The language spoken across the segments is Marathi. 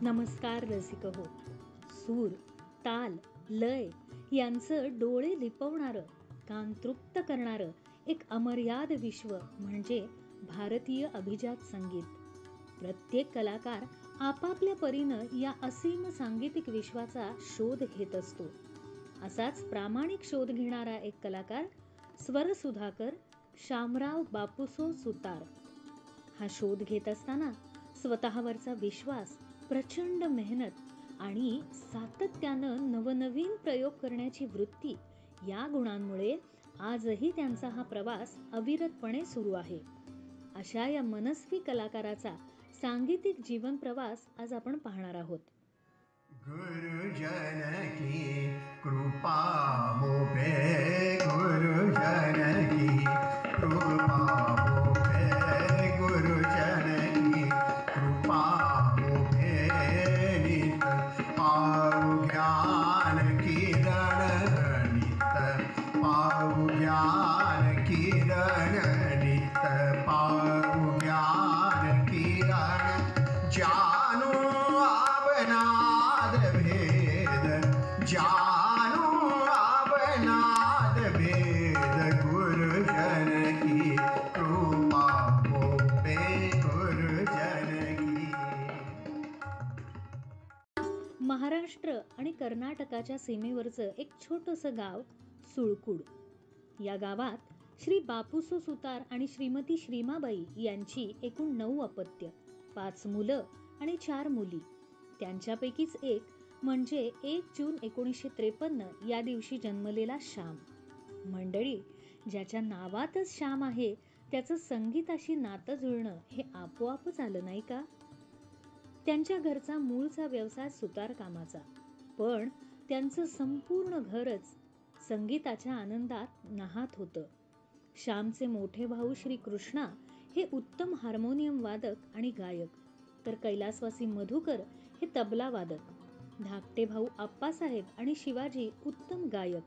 नमस्कार रसिक हो. सूर, ताल, लय यांचं डोळे दिपवणारं, कान तृप्त करणारं एक अमर्याद विश्व म्हणजे भारतीय अभिजात संगीत. प्रत्येक कलाकार आपापल्या परीनं या असीम सांगीतिक विश्वाचा शोध घेत असतो. असाच प्रामाणिक शोध घेणारा एक कलाकार स्वरसुधाकर शामराव बापूसो सुतार. हा शोध घेत असताना स्वतःवरचा विश्वास, प्रचंड मेहनत आणि सातत्यानं नवनवीन प्रयोग करण्याची वृत्ती या गुणांमुळे आजही त्यांचा हा प्रवास अविरतपणे सुरू आहे. अशा या मनस्वी कलाकाराचा सांगीतिक जीवन प्रवास आज आपण पाहणार आहोत. गुरुजन की कृपा मोपे, गुरुजन की कृपा मोपे, गुरुजन की कृपा मोपे, नित पाऊ ज्ञान किरण, नित पाऊ ज्ञान किरण, नित पाऊ ज्ञान किरण, जानो आवनाद भेद, जानो आवनाद भेद, गुरुजन की कृपा मोपे, गुरुजन की. महाराष्ट्र आणि कर्नाटकाच्या सीमेवरचं एक छोटंसं गाव सुळकूड. या गावात श्री बापूसो सुतार आणि श्रीमती श्रीमाबाई यांची एकूण 9 अपत्य, 5 मुलं आणि 4 मुली. त्यांच्यापैकीच एक म्हणजे 1 जून 1953 या दिवशी जन्मलेला श्याम. मंडळी, ज्याच्या नावातच श्याम आहे त्याचं संगीताशी नातं जुळणं हे आपोआपच आलं नाही का? त्यांच्या घरचा मूळचा व्यवसाय सुतार कामाचा, पण त्यांचं संपूर्ण घरच संगीताच्या आनंदात न्हात होतं. श्यामचे मोठे भाऊ श्री कृष्णा हे उत्तम हार्मोनियम वादक आणि गायक, तर कैलासवासी मधुकर हे तबला वादक. धाकटे भाऊ आप्पासाहेब आणि शिवाजी उत्तम गायक.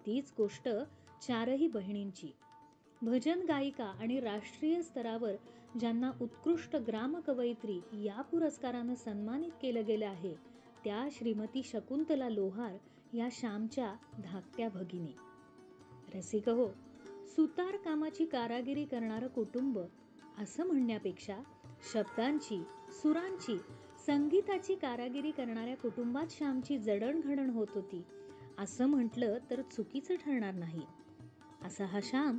तीच गोष्ट 4ही बहिणींची. भजन गायिका आणि राष्ट्रीय स्तरावर ज्यांना उत्कृष्ट ग्रामकवयित्री या पुरस्कारानं सन्मानित केलं गेलं आहे, त्या श्रीमती शकुंतला लोहार या श्यामच्या धाकट्या भगिनी. रसिक हो, सुतार कामाची कारागिरी करणारं कुटुंब असं म्हणण्यापेक्षा शब्दांची, सुरांची, संगीताची कारागिरी करणाऱ्या कुटुंबात श्यामची जडणघडण होत होती असं म्हटलं तर चुकीचं ठरणार नाही. असा हा श्याम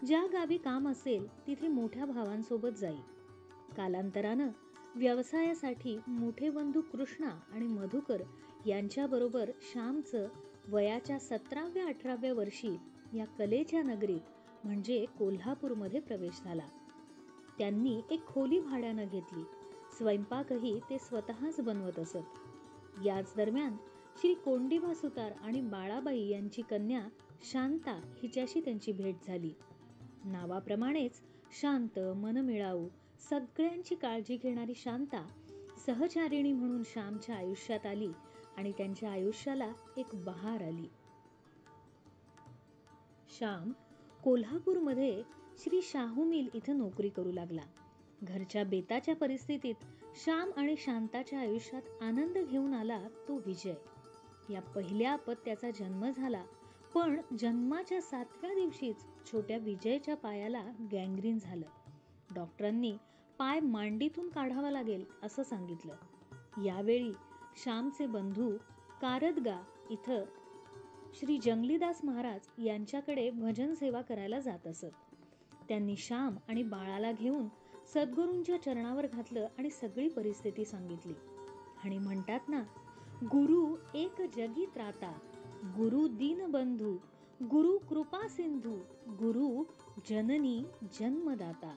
ज्या गावी काम असेल तिथे मोठ्या भावांसोबत जाई. कालांतरानं व्यवसायासाठी मोठे बंधू कृष्णा आणि मधुकर यांच्याबरोबर श्यामचं वयाच्या 17व्या-18व्या वर्षी या कलेच्या नगरीत म्हणजे कोल्हापूरमध्ये प्रवेश झाला. त्यांनी एक खोली भाड्यानं घेतली. स्वयंपाकही ते स्वतःच बनवत असत. याच दरम्यान श्री कोंडिबा सुतार आणि बाळाबाई यांची कन्या शांता हिच्याशी त्यांची भेट झाली. नावाप्रमाणेच शांत, मनमिळाऊ, सगळ्यांची काळजी घेणारी शांता सहचारिणी म्हणून श्यामच्या आयुष्यात आली आणि त्यांच्या आयुष्याला एक बहार आली. श्याम कोल्हापूरमध्ये श्री शाहू मिल इथं नोकरी करू लागला. घरच्या बेताच्या परिस्थितीत श्याम आणि शांताच्या आयुष्यात आनंद घेऊन आला तो विजय. या पहिल्या अपत्याचा जन्म झाला, पण जन्माच्या 7व्या दिवशीच छोट्या विजयच्या पायाला गँग्रीन झालं. डॉक्टरांनी पाय मांडीतून काढावा लागेल असं सांगितलं. यावेळी श्यामचे बंधू कारदगा इथं श्री जंगलीदास महाराज यांच्याकडे भजन सेवा करायला जात असत. त्यांनी श्याम आणि बाळाला घेऊन सद्गुरूंच्या चरणावर घातलं आणि सगळी परिस्थिती सांगितली. आणि म्हणतात ना, गुरु एक जगी त्राता, गुरु दीनबंधू, गुरु कृपा सिंधू, गुरु जननी जन्मदाता.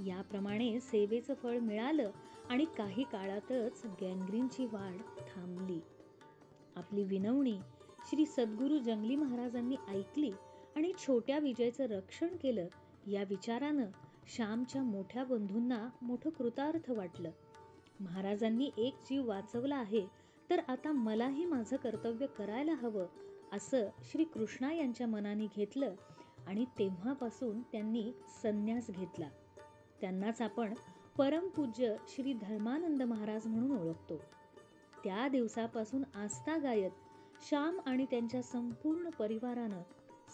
याप्रमाणे सेवेचं फळ मिळालं आणि काही काळातच गँग्रीनची वाढ थांबली. आपली विनवणी श्री सद्गुरू जंगली महाराजांनी ऐकली आणि छोट्या विजयचं रक्षण केलं. या विचारानं श्यामच्या मोठ्या बंधूंना मोठं कृतार्थ वाटलं. महाराजांनी एक जीव वाचवला आहे, तर आता मलाही माझं कर्तव्य करायला हवं असं श्री कृष्णा यांच्या मनाने घेतलं आणि तेव्हापासून त्यांनी संन्यास घेतला. त्यांनाच आपण परमपूज्य श्री धर्मानंद महाराज म्हणून ओळखतो. त्या दिवसापासून आस्थागायत श्याम आणि त्यांच्या संपूर्ण परिवारानं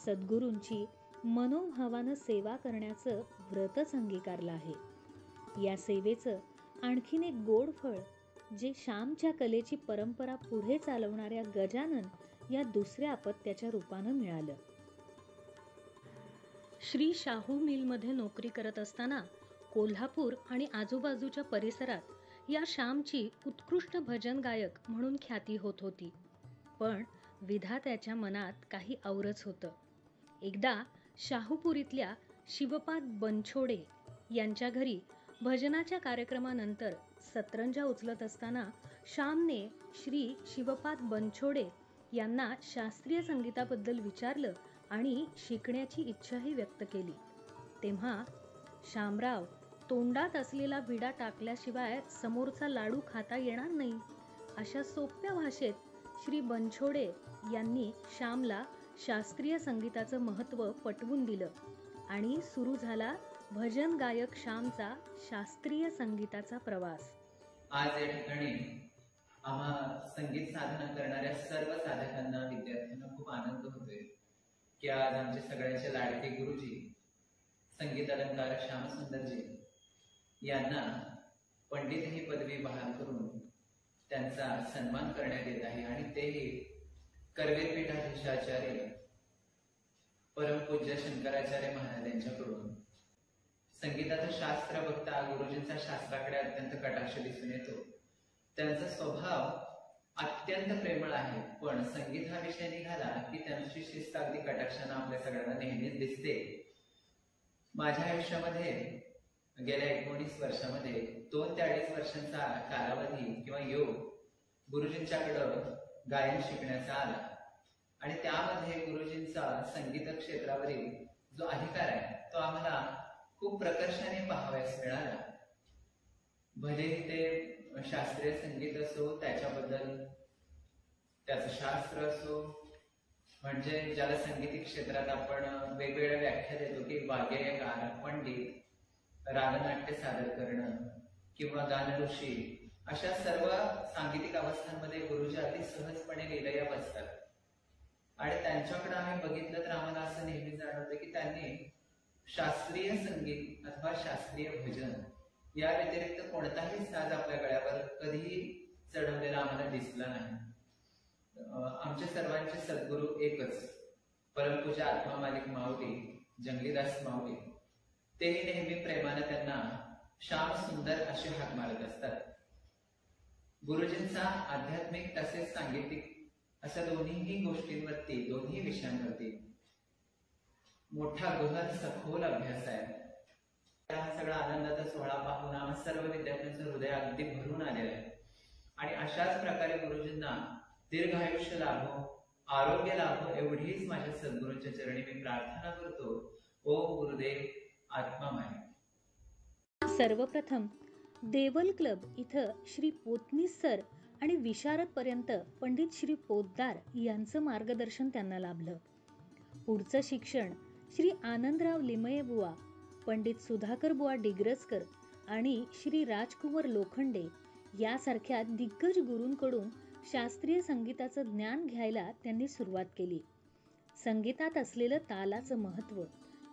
सद्गुरूंची मनोभावानं सेवा करण्याचं व्रतच अंगीकारलं आहे. या सेवेचं आणखीन एक गोड फळ जे श्यामच्या कलेची परंपरा पुढे चालवणाऱ्या गजानन या दुसऱ्या अपत्याच्या रूपानं मिळालं. श्री शाहू मिलमध्ये नोकरी करत असताना कोल्हापूर आणि आजूबाजूच्या परिसरात या श्यामची उत्कृष्ट भजन गायक म्हणून ख्याती होत होती. पण विधात्याच्या मनात काही औरच होतं. एकदा शाहूपुरीतल्या शिवपाद बनछोडे यांच्या घरी भजनाच्या कार्यक्रमानंतर सतरंजा उचलत असताना श्यामने श्री शिवपाद बनछोडे यांना शास्त्रीय संगीताबद्दल विचारलं आणि शिकण्याची इच्छाही व्यक्त केली. तेव्हा श्यामराव, तोंडात असलेला विडा टाकल्याशिवाय समोरचा लाडू खाता येणार नाही, अशा सोप्या भाषेत श्री बनछोडे यांनी श्यामला शास्त्रीय संगीताचं महत्त्व पटवून दिलं आणि सुरू झाला भजन गायक श्यामचा शास्त्रीय संगीताचा प्रवास. आज या ठिकाणी आम्हा संगीत साधना करणाऱ्या सर्व साधकांना, विद्यार्थ्यांना खूप आनंद होतोय की आज आमचे सगळ्यांचे लाडके गुरुजी संगीत अलंकार श्यामसुंदरजी यांना पंडित ही पदवी बहाल करून त्यांचा सन्मान करण्यात येत आहे. आणि तेही करवीर पीठाधीशाचार्य परमपूज्य शंकराचार्य महाराज यांच्याकडून. संगीताचं शास्त्र बघता गुरुजींचा शास्त्राकडे अत्यंत कटाक्ष दिसून येतो. त्यांचा स्वभाव अत्यंत प्रेमळ आहे, पण संगीत हा विषय निघाला की त्यांची शिस्त अगदी कटाक्षानं आपल्या सगळ्यांना नेहमीच दिसते. माझ्या आयुष्यामध्ये गेल्या 19 वर्षामध्ये 2 ते 2.5 वर्षांचा कालावधी किंवा योग गुरुजींच्याकडं गायन शिकण्याचा आला. आणि त्यामध्ये गुरुजींचा संगीत क्षेत्रावरील जो अधिकार आहे तो आम्हाला खूप प्रकर्षाने पाहावयास मिळाला. भलेही ते शास्त्रीय संगीत असो, त्याच्याबद्दल त्याचं शास्त्र असो, म्हणजे ज्याला संगीतिक क्षेत्रात आपण वेगवेगळ्या व्याख्या देतो की वाग्यकार, पंडित, रागनाट्य सादर करणं किंवा गानऋषी, अशा सर्व सांगीतिक अवस्थांमध्ये गुरुजी अगदी सहजपणे लीलया बसतात. आणि त्यांच्याकडे आम्ही बघितलं तर आम्हाला असं नेहमी जाणवतं की त्यांनी शास्त्रीय संगीत अथवा शास्त्रीय भजन या व्यतिरिक्त कोणताही साज आपल्या गळ्यावर कधीही चढवलेला आम्हाला दिसला नाही. आमचे सर्वांचे सद्गुरू एकच, परमपूज्य आत्मा मालिक माऊली, जंगलीदास माऊली. तेही नेहमी प्रेमानं त्यांना श्याम सुंदर अशी हाक मारत असतात. गुरुजींचा आध्यात्मिक तसेच सांगीतिक अशा दोन्ही गोष्टींवरती, दोन्ही विषयांवरती मोठा गहन सखोल अभ्यास आहे. हा सगळा आनंदाचा सोहळा पाहून आम्हा सर्व विद्यार्थ्यांचं हृदय अगदी भरून आलेलं आहे. आणि अशाच प्रकारे गुरुजींना दीर्घायुष्य लाभो, आरोग्य लाभो, एवढीच माझ्या सद्गुरूंच्या चरणी मी प्रार्थना करतो. ओम गुरुदेव आत्मामाय. सर्वप्रथम देवल क्लब इथं श्री पोतनीस सर आणि विशारद पर्यंत पंडित श्री पोद्दार यांचं मार्गदर्शन त्यांना लाभलं. पुढचं शिक्षण श्री आनंदराव लिमये बुवा, पंडित सुधाकर बुवा डिग्रजकर आणि श्री राजकुमार लोखंडे यासारख्या दिग्गज गुरूंकडून शास्त्रीय संगीताचं ज्ञान घ्यायला त्यांनी सुरुवात केली. संगीतात असलेलं तालाचं महत्त्व,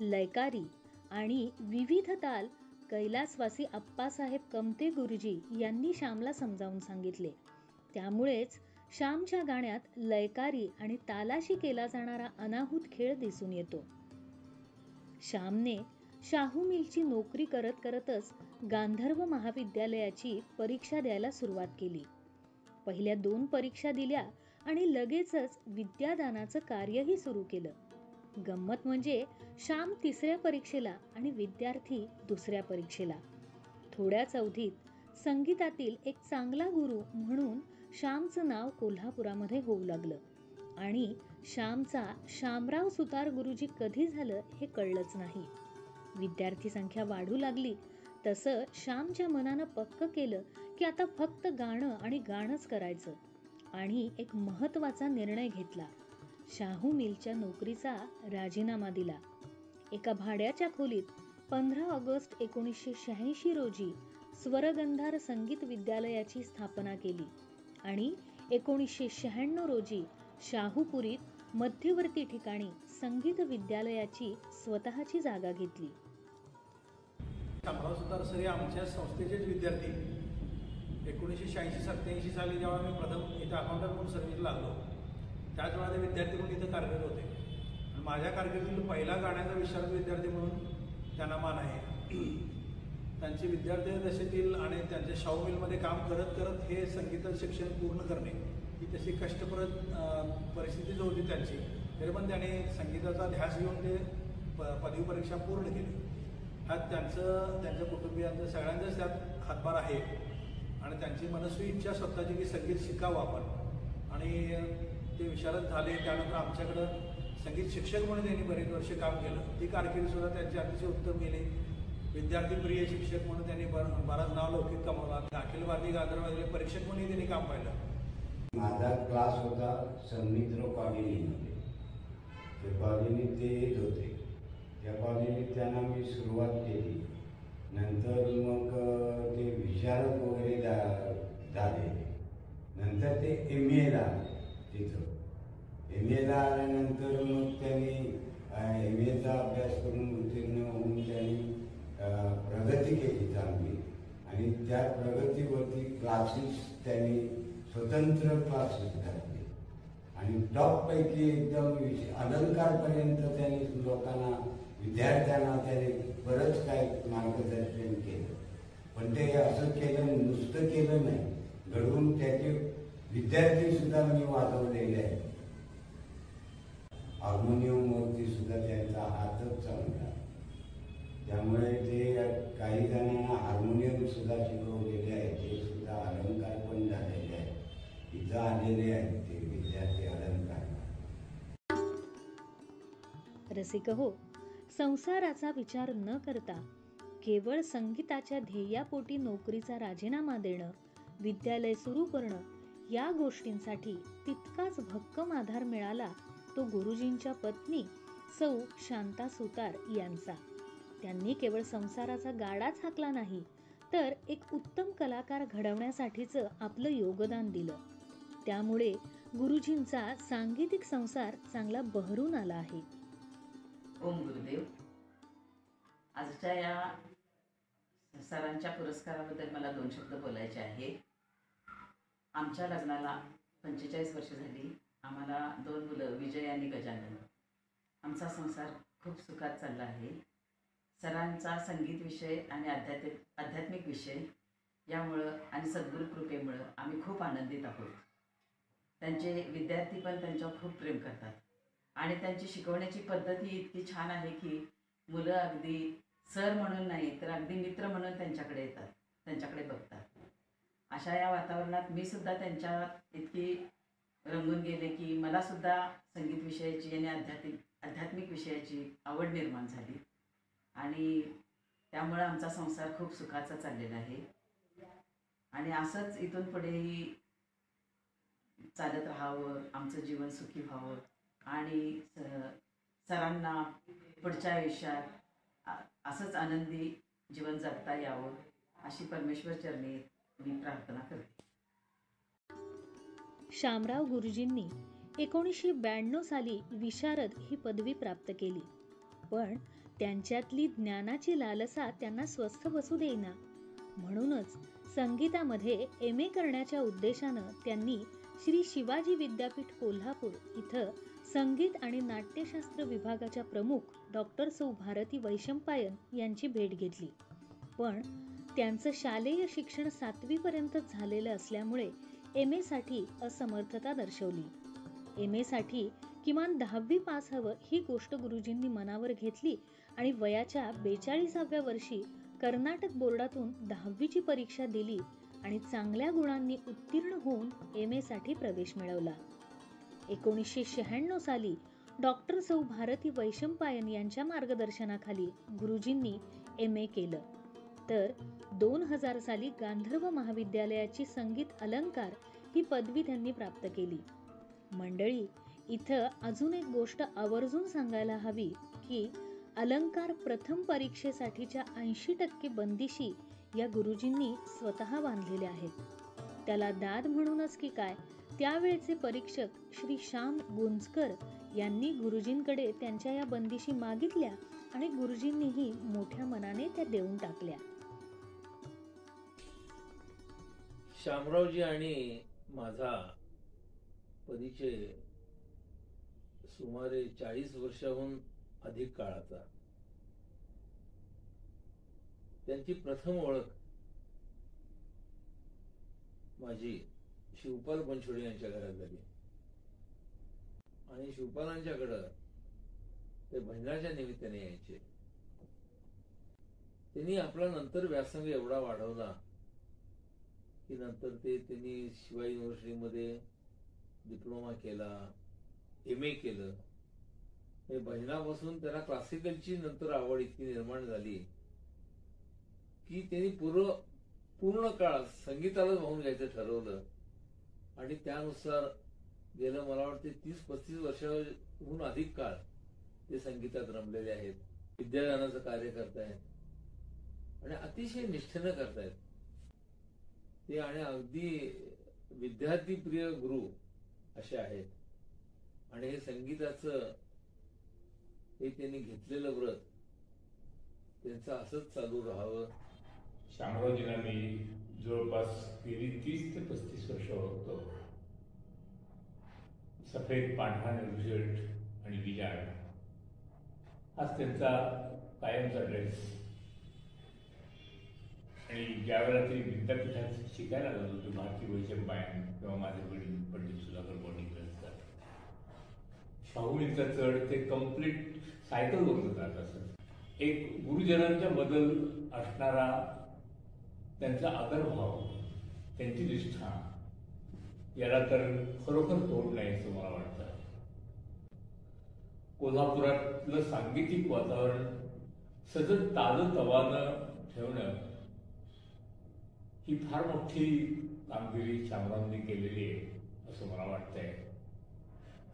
लयकारी आणि विविध ताल कैलासवासी अप्पासाहेब कमते गुरुजी यांनी श्यामला समजावून सांगितले. त्यामुळेच श्यामच्या गाण्यात लयकारी आणि तालाशी केला जाणारा अनाहूत खेळ दिसून येतो. श्यामने शाहू मिलची नोकरी करत करतच गांधर्व महाविद्यालयाची परीक्षा द्यायला सुरुवात केली. पहिल्या 2 परीक्षा दिल्या आणि लगेचच विद्यादानाचं कार्यही सुरू केलं. गंमत म्हणजे श्याम 3ऱ्या परीक्षेला आणि विद्यार्थी 2ऱ्या परीक्षेला. थोड्याच अवधीत संगीतातील एक चांगला गुरु म्हणून श्यामचं नाव कोल्हापुरामध्ये होऊ लागलं आणि श्यामचा शामराव सुतार गुरुजी कधी झालं हे कळलंच नाही. विद्यार्थी संख्या वाढू लागली तसं श्यामच्या मनानं पक्क केलं की आता फक्त गाणं आणि गाणंच करायचं आणि एक महत्त्वाचा निर्णय घेतला. शाहू मिलच्या नोकरीचा राजीनामा दिला. एका भाड्याच्या खोलीत 15 ऑगस्ट 1986 रोजी स्वरगंधार संगीत विद्यालयाची स्थापना केली आणि 1996 रोजी शाहूपुरीत मध्यवर्ती ठिकाणी संगीत विद्यालयाची स्वतःची जागा घेतली. शामराव सुतार सर हे आमच्या संस्थेचेच विद्यार्थी. 1986-87 साली जेव्हा मी प्रथम इथं अकाउंटंट म्हणून सर्व्हिसला लागलो त्याच वेळा ते विद्यार्थी म्हणून इथं कार्यरत होते आणि माझ्या कारकिर्दीतील पहिला गाण्याचा विशारद विद्यार्थी म्हणून त्यांना मान आहे. त्यांचे विद्यार्थी दशेतील आणि त्यांच्या शाहू मिलमध्ये काम करत करत हे संगीताचं शिक्षण पूर्ण करणे ही तशी कष्टप्रद परिस्थितीच होती त्यांची. तरी पण त्यांनी संगीताचा ध्यास घेऊन ते पदवी परीक्षा पूर्ण केली. ह्यात त्यांच्या कुटुंबियांचं सगळ्यांचाच त्यात हातभार आहे आणि त्यांची मनस्वी इच्छा स्वतःची की संगीत शिकावं आपण आणि ते विशारद झाले. त्यानंतर आमच्याकडं संगीत शिक्षक म्हणून त्यांनी बरेच वर्ष काम केलं. ती कारकीर्दसुद्धा त्यांची अतिशय उत्तम गेली. विद्यार्थीप्रिय शिक्षक म्हणून त्यांनी बराच नाव लौकिक कमावला. अखिल भारतीय गांधर्वाचे परीक्षक म्हणून त्यांनी काम पाहिलं. माझा क्लास होता सन्मित्र कॉलनीमध्ये. ते कॉलनीत ते येत होते. त्या कॉलनीत त्यांना मी सुरुवात केली. नंतर मग ते विशारद वगैरे झाले. नंतर ते MA ला तिथं MA आल्यानंतर मग त्यांनी MA अभ्यास करून उत्तीर्ण होऊन त्यांनी प्रगती केली चांगली आणि त्या प्रगतीवरती क्लासेस त्यांनी स्वतंत्र क्लासेस घातले आणि टॉपपैकी एकदम अलंकारपर्यंत त्यांनी लोकांना विद्यार्थ्यांना त्यांनी बरंच काय मार्गदर्शन केलं. पण ते असं केलं नुसतं केलं नाही, घडवून त्याचे विद्यार्थीसुद्धा मी वाजवलेले आहेत. हार्मोनियमवरती सुद्धा त्यांचा हातच चांगला. त्यामुळे ते काही जणांना हार्मोनियम सुद्धा शिकवलेले आहे. ते सुद्धा अलंकार पण झालेले आहेत. इथं आलेले आहेत ते विद्यार्थी अलंकार. रसिक हो, संसाराचा विचार न करता केवळ संगीताच्या ध्येयापोटी नोकरीचा राजीनामा देणं, विद्यालय सुरू करणं या गोष्टींसाठी तितकाच भक्कम आधार मिळाला तो गुरुजींच्या पत्नी सौ शांता सुतार यांचा. त्यांनी केवळ संसाराचा गाडाच हाकला नाही तर एक उत्तम कलाकार घडवण्यासाठीचं आपलं योगदान दिलं. त्यामुळे गुरुजींचा सांगीतिक संसार चांगला बहरून आला आहे. ओम गुरुदेव. आजच्या या सरांच्या पुरस्काराबद्दल मला 2 शब्द बोलायचे आहे. आमच्या लग्नाला 45 वर्ष झाली. आम्हाला 2 मुलं विजय आणि गजानन. आमचा संसार खूप सुखात चालला आहे. सरांचा संगीत विषय आणि आध्यात्मिक विषय यामुळं आणि सद्गुरू कृपेमुळं आम्ही खूप आनंदित आहोत. त्यांचे विद्यार्थी पण त्यांच्यावर खूप प्रेम करतात आणि त्यांची शिकवण्याची पद्धत ही इतकी छान आहे की मुलं अगदी सर म्हणून नाही तर अगदी मित्र म्हणून त्यांच्याकडे येतात, त्यांच्याकडे बघतात. अशा या वातावरणात मी सुद्धा त्यांच्या इतकी रंगून गेले की मला सुद्धा संगीत विषयाची आणि आध्यात्मिक विषयाची आवड निर्माण झाली आणि त्यामुळे आमचा संसार खूप सुखाचा चाललेला आहे आणि असंच इथून पुढेही चालत राहावं, आमचं जीवन सुखी व्हावं आणि सरांना पुढच्या आयुष्यात असंच आनंदी जीवन जगता यावं अशी परमेश्वर चरणी मी प्रार्थना करते. शामराव गुरुजींनी 1992 साली विशारद ही पदवी प्राप्त केली. पण त्यांच्यातली ज्ञानाची लालसा त्यांना स्वस्थ बसू देईना. म्हणूनच संगीतामध्ये MA करण्याच्या उद्देशानं त्यांनी श्री शिवाजी विद्यापीठ कोल्हापूर इथं संगीत आणि नाट्यशास्त्र विभागाच्या प्रमुख डॉक्टर सौ भारती वैशंपायन यांची भेट घेतली. पण त्यांचं शालेय शिक्षण 7वी पर्यंतच झालेलं असल्यामुळे MA साठी असमर्थता दर्शवली. MA साठी किमान 10वी पास हवं ही गोष्ट गुरुजींनी मनावर घेतली आणि वयाच्या 42व्या वर्षी कर्नाटक बोर्डातून 10वीची परीक्षा दिली आणि चांगल्या गुणांनी उत्तीर्ण होऊन MA साठी प्रवेश मिळवला. 1996 साली डॉक्टर सौ भारती वैशंपायन यांच्या मार्गदर्शनाखाली गुरुजींनी MA केलं. तर 2000 साली गांधर्व महाविद्यालयाची संगीत अलंकार ही पदवी त्यांनी प्राप्त केली. मंडळी, इथं अजून एक गोष्ट आवर्जून सांगायला हवी की अलंकार प्रथम परीक्षेसाठीच्या 80% बंदिशी या गुरुजींनी स्वतः बांधलेल्या आहेत. त्याला दाद म्हणूनच की काय, त्यावेळचे परीक्षक श्री श्याम गुंजकर यांनी गुरुजींकडे त्यांच्या या बंदिशी मागितल्या आणि गुरुजींनीही मोठ्या मनाने त्या देऊन टाकल्या. शामरावजी आणि माझा परिचय सुमारे 40 वर्षाहून अधिक काळाचा. त्यांची प्रथम ओळख माझी शिवपाल बनसोडे यांच्या घरात झाली आणि शिवपालांच्याकडं ते भजनाच्या निमित्ताने यायचे. त्यांनी आपला नंतर व्यासंग एवढा वाढवला की नंतर त्यांनी शिवाजी युनिव्हर्सिटीमध्ये डिप्लोमा केला, MA केलं. हे भजनापासून त्यांना क्लासिकलची नंतर आवड इतकी निर्माण झाली की त्यांनी पूर्ण काळ संगीतालाच वाहून घ्यायचं ठरवलं आणि त्यानुसार गेलं मला वाटते 30-35 वर्षाहून अधिक काळ ते संगीतात रमलेले आहेत. विद्यादानाचं कार्य करतायत आणि अतिशय निष्ठेनं करतायत ते आणि अगदी विद्यार्थी प्रिय गुरु असे आहेत. आणि हे संगीताचं हे त्यांनी घेतलेलं व्रत त्यांचं असंच चालू राहावं. शामरावजींना मी जवळपास गेली 30 ते 35 वर्ष ओळखतो. सफेद पांढरा निर्शर्ट आणि विजाड हाच त्यांचा कायमचा ड्रेस. आणि ज्यावेळेला ते विद्यापीठात शिकायला लागलो होतो भारती वैशंपायन किंवा माझे वडील पंडित सुधाकर बोर्डीकर, शाहूलीचा चढ ते कम्प्लीट सायकलवरून जात असत. एक गुरुजनांच्या बद्दल असणारा त्यांचा आदरभाव, त्यांची निष्ठा याला तर खरोखर तोड नाही असं मला वाटतं. कोल्हापुरातलं सांगीतिक वातावरण सतत ताजंतवानं ठेवणं ही फार मोठी कामगिरी शामरावांनी केलेली आहे असं मला वाटतंय.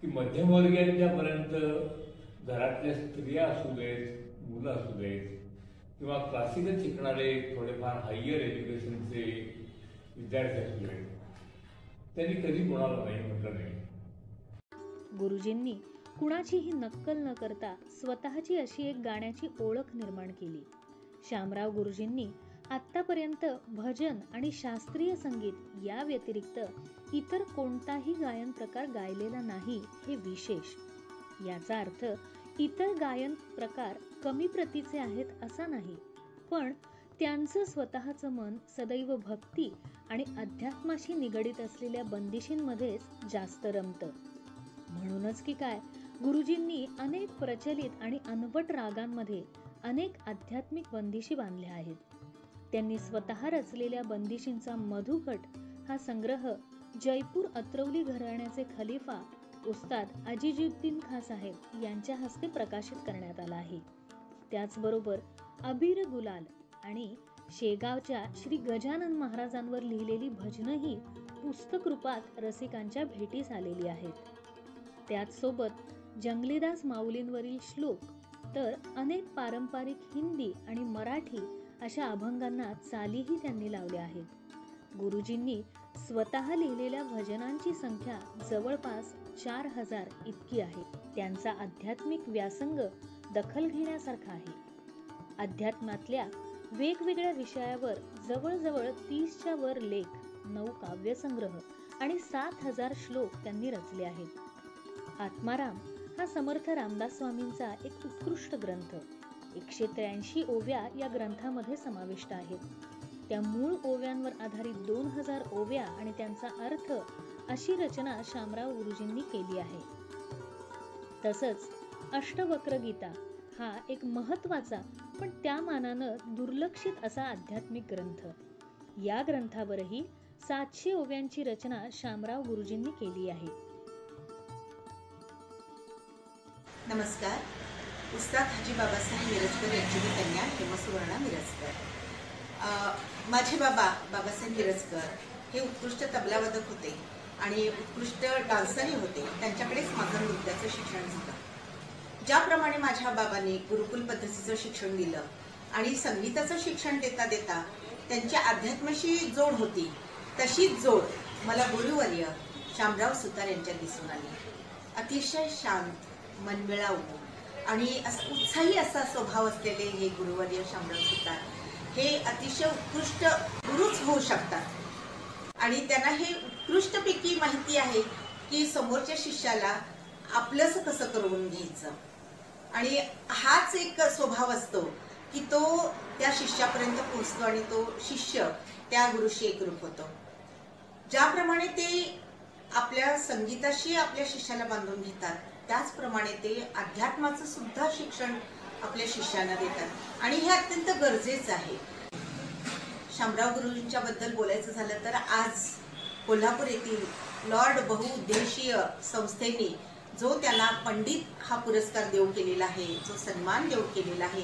की मध्यमवर्गीयांच्यापर्यंत घरातल्या स्त्रिया असू देत, मुलं असू देत किंवा क्लासिकल शिकणारे थोडेफार हायर एज्युकेशनचे विद्यार्थी असू देत, त्यांनी कधी कोणाला नाही म्हटलं नाही. गुरुजींनी कुणाचीही नक्कल न करता स्वतःची अशी एक गाण्याची ओळख निर्माण केली. शामराव गुरुजींनी आतापर्यंत भजन आणि शास्त्रीय संगीत या व्यतिरिक्त इतर कोणताही गायन प्रकार गायलेला नाही हे विशेष. याचा अर्थ इतर गायन प्रकार कमी प्रतीचे आहेत असा नाही, पण त्यांचं स्वतःचं मन सदैव भक्ती आणि अध्यात्माशी निगडीत असलेल्या बंदिशींमध्येच जास्त रमतं. म्हणूनच की काय, गुरुजींनी अनेक प्रचलित आणि अनवट रागांमध्ये अनेक आध्यात्मिक बंदिशी बांधल्या आहेत. त्यांनी स्वतः रचलेल्या बंदिशींचा मधुकट हा संग्रह जयपूर अत्रौली घराण्याचे खलिफा उस्ताद अजिजुद्दीन खां साहेब यांच्या हस्ते प्रकाशित करण्यात आला आहे. त्याचबरोबर अबीर गुलाल आणि शेगावच्या श्री गजानन महाराजांवर लिहिलेली भजनंही पुस्तक रूपात रसिकांच्या भेटीस आलेली आहेत. त्याचसोबत जंगलीदास माऊलींवरील श्लोक तर अनेक पारंपरिक हिंदी आणि मराठी अशा अभंगांना चालीही त्यांनी लावल्या आहेत. गुरुजींनी स्वतः लिहिलेल्या भजनांची संख्या जवळपास 4000 इतकी आहे. त्यांचा आध्यात्मिक व्यासंग दखल घेण्यासारखा आहे. अध्यात्मातल्या वेगवेगळ्या विषयावर जवळजवळ 30च्या वर लेख, 9 काव्यसंग्रह आणि 7000 श्लोक त्यांनी रचले आहेत. आत्माराम हा समर्थ रामदास स्वामींचा एक उत्कृष्ट ग्रंथ. 183 ओव्या या ग्रंथामध्ये समाविष्ट आहेत. त्या मूळ ओव्यांवर आधारित 2000 ओव्या आणि त्यांचा अर्थ अशी रचना शामराव गुरुजींनी केली आहे. तसंच अष्टवक्र गीता हा एक महत्वाचा पण त्या मानानं दुर्लक्षित असा आध्यात्मिक ग्रंथ. या ग्रंथावरही 700 ओव्यांची रचना शामराव गुरुजींनी केली आहे. नमस्कार. उस्ताद हाजी बाबासाहेब मिरजकर यांची मी कन्या हेमसुवर्णा मिरजकर. माझे बाबासाहेब मिरजकर हे उत्कृष्ट तबलावादक होते आणि उत्कृष्ट डान्सरही होते. त्यांच्याकडेच माझं नृत्याचं शिक्षण झालं. ज्याप्रमाणे माझ्या बाबांनी गुरुकुल पद्धतीचं शिक्षण दिलं आणि संगीताचं शिक्षण देता देता त्यांच्या अध्यात्माशी जोड होती, तशीच जोड मला गुरुवर्य शामराव सुतार यांच्यात दिसून आली. अतिशय शांत, मनमिळाऊ आणि उत्साही असा स्वभाव असलेले हे गुरुवर्य शामराव सुतार हे अतिशय उत्कृष्ट गुरुच होऊ शकतात. आणि त्यांना हे उत्कृष्टपैकी माहिती आहे की समोरच्या शिष्याला आपलंसं कसं करून घ्यायचं. आणि हाच एक स्वभाव असतो की तो त्या शिष्यापर्यंत पोहोचतो आणि तो शिष्य त्या गुरुशी एकरूप होतो. ज्याप्रमाणे ते आपल्या संगीताशी आपल्या शिष्याला बांधून घेतात, त्याचप्रमाणे ते अध्यात्माचं सुद्धा शिक्षण आपल्या शिष्यांना देतात आणि हे अत्यंत गरजेचं आहे. शामराव गुरुजींच्या बद्दल बोलायचं झालं तर आज कोल्हापूर येथील लॉर्ड बहुउद्देशीय संस्थेने जो त्यांना पंडित हा पुरस्कार देऊ केलेला आहे, जो सन्मान देऊ केलेला आहे,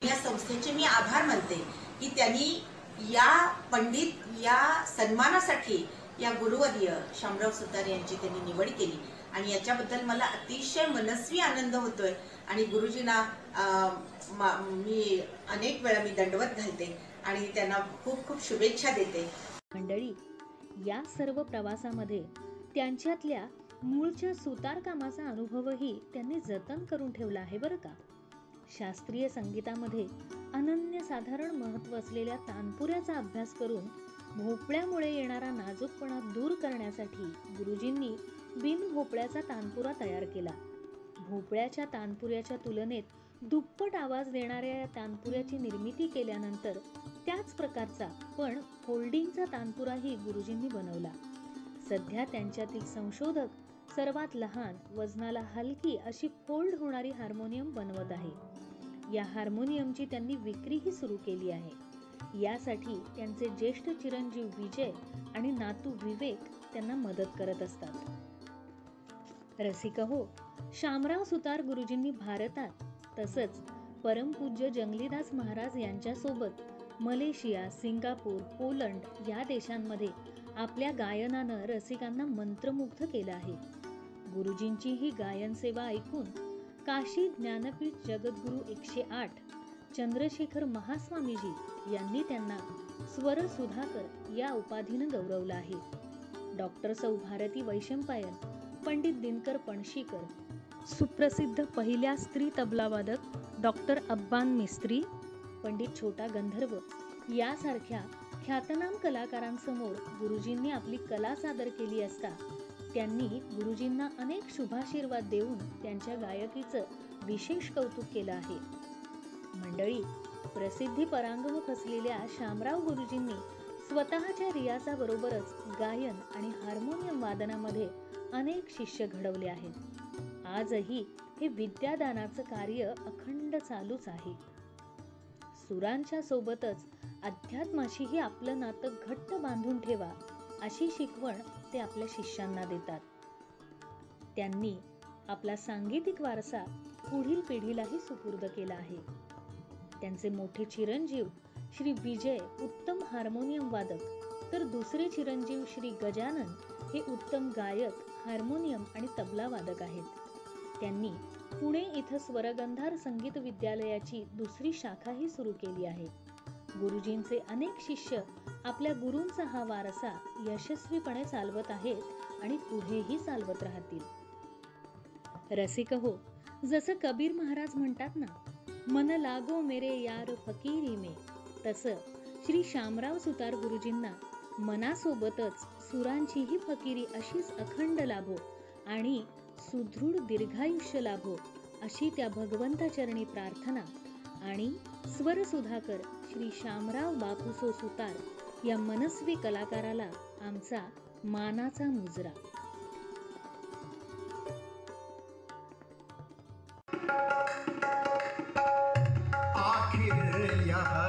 या संस्थेचे मी आभार मानते की त्यांनी या पंडित या सन्मानासाठी या गुरुवर्य शामराव सुतार यांची त्यांनी निवड केली आणि याच्याबद्दल मला अतिशय मनस्वी आनंद होतोय. आणि गुरुजींना मी अनेक वेळा मी दंडवत घालते आणि त्यांना खूप खूप शुभेच्छा देते. मंडळी, या सर्व प्रवासामध्ये त्यांच्यातल्या मूळच्या सुतार कामाचा अनुभवही त्यांनी जतन करून ठेवला आहे बरं का. शास्त्रीय संगीतामध्ये अनन्यसाधारण महत्त्व असलेल्या तानपुऱ्याचा अभ्यास करून भोपळ्यामुळे येणारा नाजूकपणा दूर करण्यासाठी गुरुजींनी बिन भोपळ्याचा तानपुरा तयार केला. भोपळ्याच्या तानपुऱ्याच्या तुलनेत दुप्पट आवाज देणाऱ्या या तानपुऱ्याची निर्मिती केल्यानंतर त्याच प्रकारचा पण फोल्डिंगचा तानपुराही गुरुजींनी बनवला. सध्या त्यांच्यातील संशोधक सर्वात लहान, वजनाला हलकी अशी फोल्ड होणारी हार्मोनियम बनवत आहे. या हार्मोनियमची त्यांनी विक्रीही सुरू केली आहे. यासाठी त्यांचे ज्येष्ठ चिरंजीव विजय आणि नातू विवेक त्यांना मदत करत असतात. रसिक हो, शामराव सुतार गुरुजींनी भारतात तसंच परमपूज्य जंगलीदास महाराज यांच्यासोबत मलेशिया, सिंगापूर, पोलंड या देशांमध्ये आपल्या गायनानं रसिकांना मंत्रमुग्ध केलं आहे. गुरुजींची ही गायन सेवा ऐकून काशी ज्ञानपीठ जगद्गुरू 108 चंद्रशेखर महास्वामीजी यांनी त्यांना स्वर सुधाकर या उपाधीनं गौरवलं आहे. डॉक्टर सौ भारती वैशंपायन, पंडित दिनकर पणशीकर, सुप्रसिद्ध पहिल्या स्त्री तबलावादक डॉक्टर अब्बान मिस्त्री, पंडित छोटा गंधर्व यासारख्या ख्यातनाम कलाकारांसमोर गुरुजींनी आपली कला सादर केली असता त्यांनी गुरुजींना अनेक शुभाशीर्वाद देऊन त्यांच्या गायकीचं विशेष कौतुक केलं आहे. मंडळी, प्रसिद्धी परांगमुख असलेल्या शामराव गुरुजींनी स्वतःच्या रियाजाबरोबरच गायन आणि हार्मोनियम वादनामध्ये अनेक शिष्य घडवले आहेत. आजही हे विद्यादानाचं कार्य अखंड चालूच आहे. सुरांच्या सोबतच अध्यात्माशीही आपलं नातं घट्ट बांधून ठेवा अशी शिकवण ते आपल्या शिष्यांना देतात. त्यांनी आपला सांगीतिक वारसा पुढील पिढीलाही सुपूर्द केला आहे. त्यांचे मोठे चिरंजीव श्री विजय उत्तम हार्मोनियम वादक, तर दुसरे चिरंजीव श्री गजानन हे उत्तम गायक, हार्मोनियम आणि तबला वादक आहेत. त्यांनी पुणे इथं स्वरगंधार संगीत विद्यालयाची दुसरी शाखाही सुरू केली आहे. गुरुजींचे अनेक शिष्य आपल्या गुरूंचा हा वारसा यशस्वीपणे चालवत आहेत आणि पुढेही चालवत राहतील. रसिक हो, जसं कबीर महाराज म्हणतात ना, मन लागो मेरे यार फकीरी में, तसं श्री शामराव सुतार गुरुजींना मनासोबतच सुरांचीही फकीरी अशीच अखंड लाभो आणि सुदृढ दीर्घायुष्य लाभो अशी त्या भगवंताचरणी प्रार्थना आणि स्वर सुधाकर श्री शामराव बापूसो सुतार या मनस्वी कलाकाराला आमचा मानाचा मुजरा. आखिर यह